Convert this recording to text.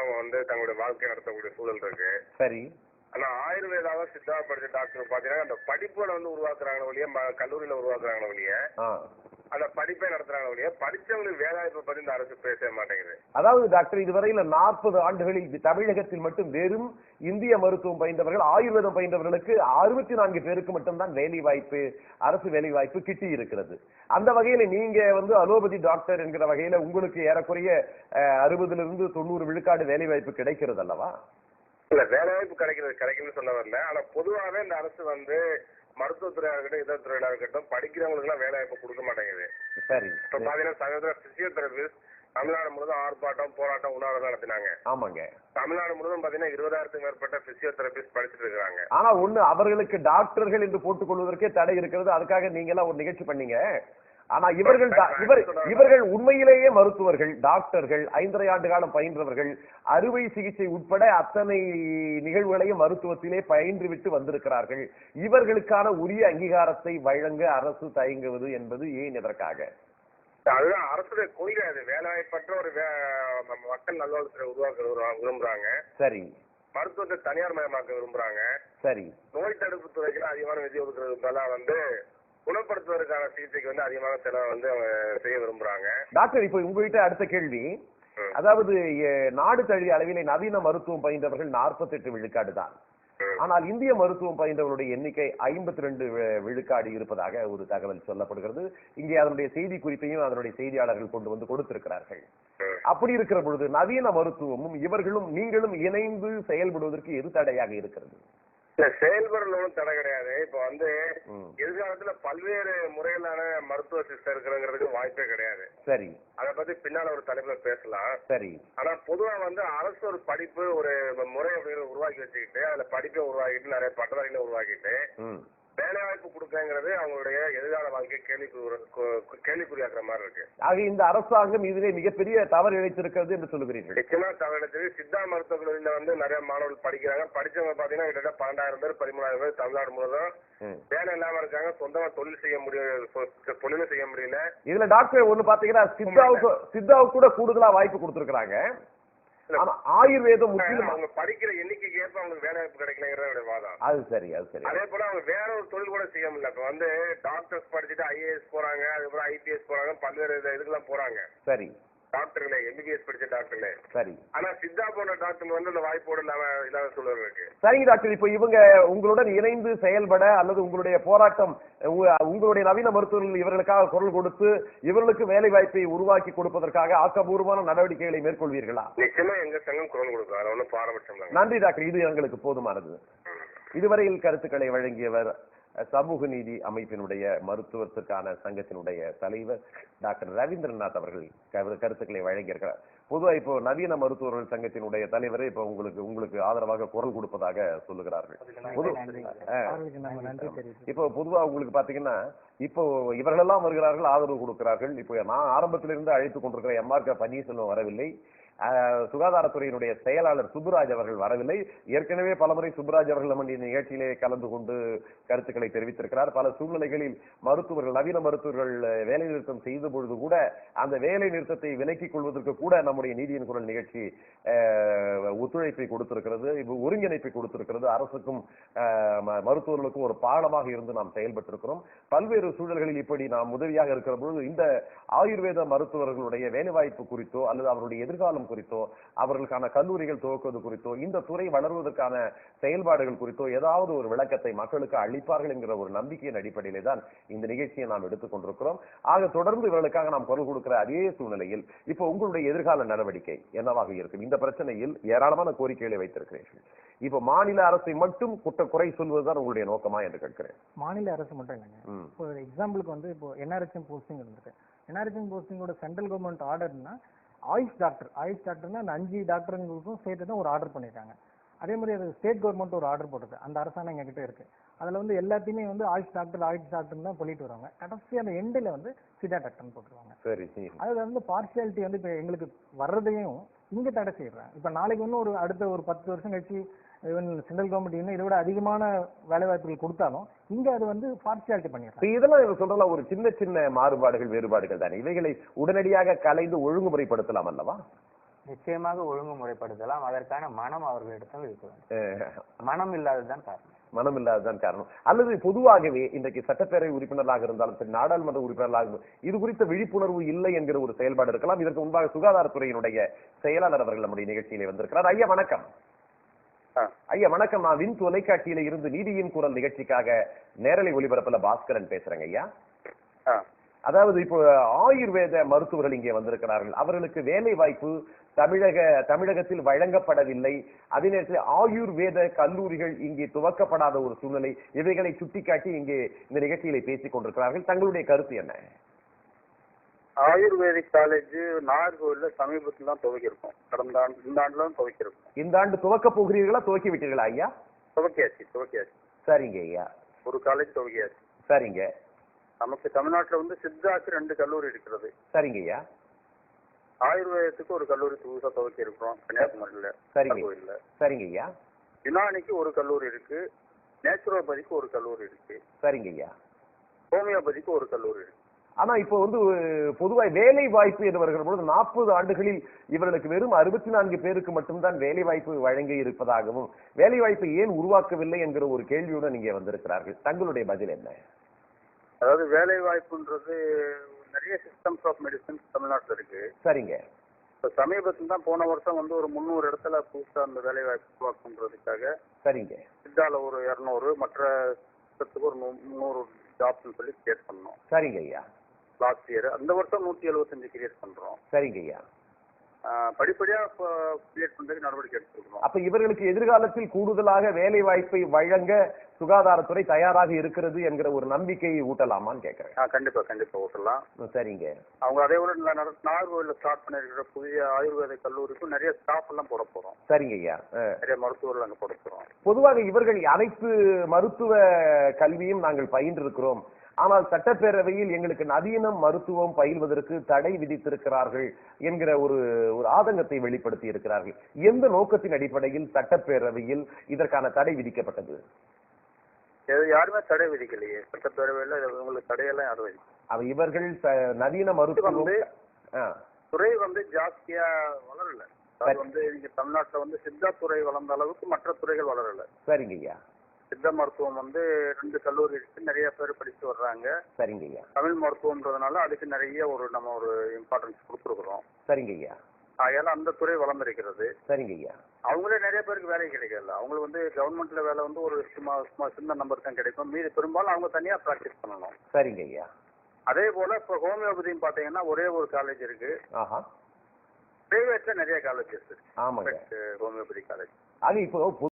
அவங்க வந்து தங்களுடைய வாழ்க்கை நடத்தக்கூடிய சூழல் இருக்கு. சரி. ஆனா ஆயுர்வேதாவை சித்தா படிச்ச டாக்டர் பாத்தீங்கன்னா அந்த படிப்புல வந்து உருவாக்குறாங்க ஒழிய கல்லூரியில உருவாக்குறாங்க ஒழிய அந்த படிப்பை நடத்துறாங்க ஒழிய படிச்சவங்களுக்கு வேலைவாய்ப்பை பத்தி இந்த அரசு பேச மாட்டேங்குது. அதாவது டாக்டர் இதுவரையில 40 ஆண்டுகளில் தமிழகத்தில் மட்டும் வெறும் இந்திய மருத்துவம் பயின்றவர்கள் ஆயுர்வேதம் பயின்றவர்களுக்கு 64 பேருக்கு மட்டும்தான் வேலை வாய்ப்பு அரசு வேலை வாய்ப்பு கிட்டி இருக்கிறது. அந்த வகையில நீங்க வந்து அலோபதி டாக்டர் என்கிற வகையில உங்களுக்கு ஏறக்குறைய 60 to 90 விழுக்காடு வேலை வாய்ப்பு கிடைக்கிறது அல்லவா? இல்ல வேலைவாய்ப்பு கிடைக்கும்னு சொல்ல வரல. ஆனா பொதுவாகவே இந்த அரசு வந்து மருத்துவத்துறையா இருக்கட்டும் இதர துறையா இருக்கட்டும் படிக்கிறவங்களுக்கு எல்லாம் வேலை வாய்ப்பு கொடுக்க மாட்டேங்குது. சரி. இப்ப பாத்தீங்கன்னா சகோதர பிசியோதெரபிஸ்ட் தமிழ்நாடு முழுவதும் ஆர்ப்பாட்டம் போராட்டம் உண்ணாவிரதம் நடத்தினாங்க. ஆமாங்க. தமிழ்நாடு முழுவதும் பாத்தீங்கன்னா 20,000க்கும் மேற்பட்ட பிசியோதெரபிஸ்ட் படிச்சுட்டு இருக்காங்க. ஆனா ஒண்ணு அவர்களுக்கு டாக்டர்கள் என்று போட்டுக் கொள்வதற்கே தடை இருக்கிறது. அதுக்காக நீங்க எல்லாம் ஒரு நிகழ்ச்சி பண்ணீங்க. ஆனா இவர்கள் உண்மையிலேயே மருத்துவர்கள் டாக்டர்கள் 5.5 ஆண்டு காலம் பயின்றவர்கள் அறுவை சிகிச்சை உட்பட அத்தனை நிகழ்வுகளையும் மருத்துவத்திலே பயின்று விட்டு வந்திருக்கிறார்கள். இவர்களுக்கான உரிய அங்கீகாரத்தை வழங்க அரசு தயங்குவது என்பது ஏன் எதற்காக? அதுதான் அரசுடைய கொள்கை. அது வேலைவாய்ப்பற்ற ஒரு மக்கள் நல்வாழ்வுத்துறை உருவாக்க விரும்புறாங்க. சரி. மருத்துவத்தை தனியார் மயமாக்க விரும்புறாங்க. சரி. நோய் தடுப்பு துறைக்கு அதிகமான நிதி ஒதுக்குறதுனால வந்து குணப்படுத்துவதற்கான சிகிச்சைக்கு வந்து அதிகமான செலவு வந்து செய்ய விரும்புறாங்க. டாக்டர் இப்ப உங்ககிட்ட அடுத்த கேள்வி, அதாவது நாடு தழுவிய அளவிலே நவீன மருத்துவம் பயின்றவர்கள் 48 விழுக்காடு தான். ஆனால் இந்திய மருத்துவம் பயின்றவர்களுடைய எண்ணிக்கை 52 விழுக்காடு இருப்பதாக ஒரு தகவல் சொல்லப்படுகிறது. இங்கே அதனுடைய செய்தி குறிப்பையும் அதனுடைய செய்தியாளர்கள் கொண்டு வந்து கொடுத்திருக்கிறார்கள். அப்படி இருக்கிற பொழுது நவீன மருத்துவமும் இவர்களும் நீங்களும் இணைந்து செயல்படுவதற்கு எது தடையாக இருக்கிறது? செயல்படணும் தடை கிடையாது. இப்ப வந்து எதிர்காலத்துல பல்வேறு முறையிலான மருத்துவ சிஸ்டம் இருக்கிறதுக்கு வாய்ப்பே கிடையாது. சரி. அதை பத்தி பின்னால ஒரு தலைப்புல பேசலாம். சரி. ஆனா பொதுவா வந்து அரசு ஒரு படிப்பு ஒரு முறை அப்படிங்கிற உருவாக்கி வச்சுக்கிட்டு அதுல படிப்பை உருவாக்கிட்டு நிறைய பட்டதாரிகளை உருவாக்கிட்டு வேலை வாய்ப்பு கொடுக்கங்கிறது அவங்களுடைய எதிர்கால வாழ்க்கை கேள்விக்குறியாக்குற மாதிரி இருக்கு. ஆக இந்த அரசாங்கம் இதிலே மிகப்பெரிய தவறு இழைத்திருக்கிறது என்று சொல்லுகிறீர்கள். நிச்சயமா தவறு இழைத்தது. சித்தா மருத்துவக் கல்லூரியில வந்து நிறைய மாணவர்கள் படிக்கிறாங்க. படிச்சவங்க பாத்தீங்கன்னா கிட்டத்தட்ட 12,000 பேர் 13,000 பேர் தமிழ்நாடு முழுவதும் வேலை இல்லாம இருக்காங்க. சொந்தமா தொழிலும் செய்ய முடியல. இதுல டாக்டர் ஒண்ணு பாத்தீங்கன்னா சித்தாவுக்கு கூட கூடுதலா வாய்ப்பு கொடுத்திருக்காங்க. ஆயுர்வேதம் முற்றிலும் அவங்க படிக்கிற எண்ணிக்கைக்கு ஏற்ப அவங்களுக்கு வேலை வாய்ப்பு கிடைக்கலங்கிறத வாதம். அது சரி. அதே போல அவங்க வேற ஒரு தொழில் கூட செய்ய முடியல. இப்ப வந்து டாக்டர்ஸ் படிச்சுட்டு IAS போறாங்க, அதுக்கப்புறம் IPS போறாங்க, பல்வேறு இதுக்கெல்லாம் போறாங்க. சரி. டாக்டர்களே MBBS படிச்ச டாக்டர்களே. சரி. ஆனா சித்தா போன்ற டாக்டர் வந்து அந்த வாய்ப்போடு இல்லாத சூழல் இருக்கு. சரிங்க டாக்டர், இப்ப இவங்க உங்களுடன் இணைந்து செயல்பட அல்லது உங்களுடைய போராட்டம் உங்களுடைய நவீன மருத்துவர்கள் இவர்களுக்காக குரல் கொடுத்து இவர்களுக்கு வேலை வாய்ப்பை உருவாக்கி கொடுப்பதற்காக ஆக்கப்பூர்வமான நடவடிக்கைகளை மேற்கொள்வீர்களா? நிச்சயமா எங்க சங்கம் குரல் கொடுக்கும். அது ஒன்றும் பாரபட்சம். நன்றி டாக்டர், இது எங்களுக்கு போதுமானது. இதுவரையில் கருத்துக்களை வழங்கியவர் சமூக நீதி அமைப்பினுடைய மருத்துவத்திற்கான சங்கத்தினுடைய தலைவர் டாக்டர் ரவீந்திரநாத் அவர்கள் கருத்துக்களை வழங்கியிருக்கிறார். பொதுவா இப்போ நவீன மருத்துவர்கள் சங்கத்தினுடைய தலைவரை இப்ப உங்களுக்கு ஆதரவாக குரல் கொடுப்பதாக சொல்லுகிறார்கள். இப்போ பொதுவா உங்களுக்கு பாத்தீங்கன்னா இப்போ இவர்களெல்லாம் வருகிறார்கள், ஆதரவு கொடுக்கிறார்கள். இப்போ நான் ஆரம்பத்திலிருந்து அழைத்துக் கொண்டிருக்கிற MR பன்னீர்செல்வம் வரவில்லை. சுகாதாரத்துறையினுடைய செயலாளர் சுப்புராஜ் அவர்கள் வரவில்லை. ஏற்கனவே பலமுறை சுப்புராஜ் அவர்கள் நம்முடைய நிகழ்ச்சியிலே கலந்து கொண்டு கருத்துக்களை தெரிவித்திருக்கிறார். பல சூழ்நிலைகளில் நவீன மருத்துவர்கள் வேலை நிறுத்தம் செய்த பொழுது கூட அந்த வேலை நிறுத்தத்தை விலக்கிக் கொள்வதற்கு கூட நம்முடைய நீதியின் குரல் நிகழ்ச்சி ஒத்துழைப்பை கொடுத்திருக்கிறது, ஒருங்கிணைப்பை கொடுத்திருக்கிறது. அரசுக்கும் மருத்துவர்களுக்கும் ஒரு பாடமாக இருந்து நாம் செயல்பட்டிருக்கிறோம். பல்வேறு சூழல்களில் இப்படி நாம் உதவியாக இருக்கிற பொழுது இந்த ஆயுர்வேத மருத்துவர்களுடைய வேலைவாய்ப்பு குறித்தோ அல்லது அவருடைய எதிர்காலம் குறித்தோ அவர்களுக்கான கல்லூரிகள் துவக்குவது குறித்தோ இந்த துறை வளர்வதற்கான செயல்பாடுகள் குறித்தோ ஏதாவது ஒரு விளக்கத்தை மக்களுக்கு அளிப்பார்கள் என்கிற ஒரு நம்பிக்கையின் அடிப்படையிலே தான் இந்த நிகழ்ச்சியை நாம் எடுத்துக் கொண்டிருக்கிறோம். ஆக தொடர்ந்து இவர்களுக்காக நாம் குரல் கொடுக்கிற அதே சூழ்நிலையில் இப்போ உங்களுடைய எதிர்கால நடவடிக்கை என்னவாக இருக்கும்? இந்த பிரச்சனையில் ஏராளமான கோரிக்கைகளை வைத்திருக்கிறீர்கள். இப்போ மாநில அரசை மட்டும் குறை சொல்வதுதான் உங்களுடைய நோக்கமா என்று கேட்கிறேன். மாநில அரசு மட்டும் இல்லைங்க. இப்போ எக்ஸாம்பிளுக்கு வந்து இப்போ NRHM போஸ்டிங் இருந்திருக்கு. NRHM போஸ்டிங்கோட சென்ட்ரல் கவர்மெண்ட் ஆர்டர்னா ஆயுஷ் டாக்டர்னா அந்த 5 டாக்டருங்களுக்கும் சேர்த்து தான் ஒரு ஆர்டர் பண்ணியிருக்காங்க. அதே மாதிரி அது ஸ்டேட் கவர்மெண்ட் ஒரு ஆர்டர் போட்டது. அந்த அரசாங்கம் எங்ககிட்ட இருக்கு. அதுல வந்து எல்லாத்தையுமே வந்து ஆயுஷ் டாக்டர் தான் சொல்லிட்டு வராங்க. கடைசி அந்த எண்டில் வந்து சித்தா டாக்டர்னு போட்டுருவாங்க. அதுல வந்து பார்சியாலிட்டி வந்து இப்போ எங்களுக்கு வர்றதையும் இங்க தடை செய்யறாங்க. இப்ப நாளைக்கு வந்து அடுத்த ஒரு 10 வருஷம் கழிச்சு சென்ட்ரல் கவர்மெண்ட் இன்னும் இதை விட அதிகமான வேலை வாய்ப்புகள் கொடுத்தாலும் இங்க அது வந்து பார்சியாலிட்டி பண்ணிடுறாங்க. இதெல்லாம் சொல்றலாம் ஒரு சின்ன மாறுபாடுகள் வேறுபாடுகள் தானே. இவைகளை உடனடியாக கலைந்து ஒழுங்குமுறைப்படுத்தலாம் அல்லவா? நிச்சயமாக ஒழுங்குமுறைப்படுத்தலாம். அதற்கான மனம் அவர்களிடத்தில் இருக்க வேண்டும். மனம் இல்லாததுதான் காரணம். மனம் இல்லாததுதான் காரணம். அல்லது பொதுவாகவே இன்றைக்கு சட்டப்பேரவை உறுப்பினர்களாக இருந்தாலும் சரி, நாடாளுமன்ற உறுப்பினர்களாக இருந்தாலும் இது குறித்த விழிப்புணர்வு இல்லை என்கிற ஒரு செயல்பாடு இருக்கலாம். இதற்கு முன்பாக சுகாதாரத்துறையினுடைய செயலாளர் அவர்கள் நம்முடைய நிகழ்ச்சியிலே வந்திருக்கிறார். ஐயா வணக்கம். ஐயா வணக்கம். நான் வின் தொலைக்காட்சியில இருந்து நீதியின் குரல் நிகழ்ச்சிக்காக நேரலை ஒளிபரப்புல பாஸ்கரன் பேசுறேங்க ஐயா. அதாவது இப்போ ஆயுர்வேத மருத்துவர்கள் இங்கே வந்திருக்கிறார்கள். அவர்களுக்கு வேலை வாய்ப்பு தமிழகத்தில் வழங்கப்படவில்லை. அதே நேரத்தில் ஆயுர்வேத கல்லூரிகள் இங்கே துவக்கப்படாத ஒரு சூழ்நிலை. இவைகளை சுட்டிக்காட்டி இங்கே இந்த நிகழ்ச்சிகளை பேசிக் கொண்டிருக்கிறார்கள். தங்களுடைய கருத்து என்ன? ஆயுர்வேதிக் காலேஜ் நாகர்கோவில்ல சமீபத்தில் தான் துவக்கிருக்கோம். கடந்த ஆண்டு, இந்த ஆண்டுல தான் துவக்கிருக்கோம். இந்த ஆண்டு துவக்க போகிறீர்களா? துவக்கி விட்டீர்களா ஐயா? துவக்கியாச்சு. சரிங்க ஐயா. ஒரு காலேஜ் துவக்கியாச்சு. சரிங்க. நமக்கு தமிழ்நாட்டுல வந்து சித்தாக்கு 2 கல்லூரி இருக்கிறது. சரிங்க ஐயா. ஆயுர்வேதத்துக்கு ஒரு கல்லூரி புதுசா துவக்கி இருக்கிறோம் கன்னியாகுமரியில. சரிங்க. சரிங்க ஐயா. யுனானிக்கு ஒரு கல்லூரி இருக்கு. நேச்சுரோபதிக்கு ஒரு கல்லூரி இருக்கு. சரிங்க ஐயா. ஹோமியோபதிக்கு ஒரு கல்லூரி இருக்கு. ஆனா இப்போ வந்து பொதுவாக வேலை வாய்ப்பு என்று வருகிற பொழுது 40 ஆண்டுகளில் இவர்களுக்கு வெறும் 64 பேருக்கு மட்டும்தான் வேலை வாய்ப்பு வழங்கி இருப்பதாகவும் வேலை வாய்ப்பை ஏன் உருவாக்கவில்லை என்கிற ஒரு கேள்வியுடன் இங்கே வந்திருக்கிறார்கள். தங்களுடைய பதில் என்ன? அதாவது வேலை வாய்ப்புன்றது நிறைய சிஸ்டம்ஸ் ஆஃப் மெடிசன் தமிழ்நாட்டில் இருக்கு. சரிங்க. இப்போ சமீபத்தில் தான் போன வருஷம் வந்து ஒரு 300 இடத்துல புதுசாக அந்த வேலை வாய்ப்பு உருவாக்குன்றதுக்காக. சரிங்க. சித்தால ஒரு 200, மற்ற ஒரு 100 ஜாப்னு சொல்லி கிரியேட் பண்ணோம். சரிங்க ஐயா. லாஸ்ட் இயர் அந்த வருஷம் 175 கிரியேட் பண்றோம். சரிங்க ஐயா. படிப்படியா கிரியேட் பண்றதுக்கு நடவடிக்கை எடுத்துருக்கோம். அப்ப இவர்களுக்கு எதிர்காலத்தில் கூடுதலாக வேலை வாய்ப்பை வழங்க சுகாதாரத்துறை தயாராக இருக்கிறது என்கிற ஒரு நம்பிக்கையை ஊட்டலாமான்னு கேட்கிறேன். கண்டிப்பா ஊட்டலாம். சரிங்க. அவங்க அதே போல நாகர்கோவில்ல ஸ்டார்ட் பண்ணிருக்கிற புதிய ஆயுர்வேத கல்லூரிக்கும் நிறைய ஸ்டாஃப் எல்லாம் போட போறோம். சரிங்க ஐயா. நிறைய மருத்துவர்கள் அங்க போட போறோம். பொதுவாக இவர்கள் அனைத்து மருத்துவ கல்வியும் நாங்கள் பயின்றிருக்கிறோம், ஆனால் சட்டப்பேரவையில் எங்களுக்கு நவீன மருத்துவம் பயில்வதற்கு தடை விதித்திருக்கிறார்கள் என்கிற ஒரு ஆதங்கத்தை வெளிப்படுத்தி இருக்கிறார்கள். எந்த நோக்கத்தின் அடிப்படையில் சட்டப்பேரவையில் இதற்கான தடை விதிக்கப்பட்டது? யாருமே தடை விதிக்கலையே சட்டப்பேரவையில். உங்களுக்கு தடையெல்லாம் யாரும் விதிக்கல. இவர்கள் நவீன மருத்துவம் துறை வந்து ஜாஸ்தியா வளரல. அது வந்து இங்க தமிழ்நாட்டுல வந்து சித்தா துறை வளர்ந்த அளவுக்கு மற்ற துறைகள் வளரல. சரிங்க ஐயா. சித்த மருத்துவம் வந்து 2 கல்லூரி இருக்கு, நிறைய பேர் படிச்சு வர்றாங்க. சரிங்க ஐயா. தமிழ் மருத்துவம்ன்றதுனால அதுக்கு நிறைய நம்ம ஒரு இம்பார்ட்டன்ஸ் கொடுத்துருக்குறோம். சரிங்க ஐயா. அதனால அந்த துறை வளர்ந்திருக்கிறது. சரிங்க ஐயா. அவங்களே நிறைய பேருக்கு வேலை கிடைக்கல. அவங்களுக்கு வந்து கவர்மெண்ட்ல வேலை வந்து ஒரு சும்மா சின்ன நம்பர் தான் கிடைக்கும். மீது பெரும்பாலும் அவங்க தனியா பிராக்டிஸ் பண்ணணும். சரிங்க ஐயா. அதே போல இப்போ ஹோமியோபதியும் பாத்தீங்கன்னா ஒரே ஒரு காலேஜ் இருக்கு. பிரைவேட்ல நிறைய காலேஜஸ் இருக்கு. ஆமாங்க. Homeopathy college. அது இப்போ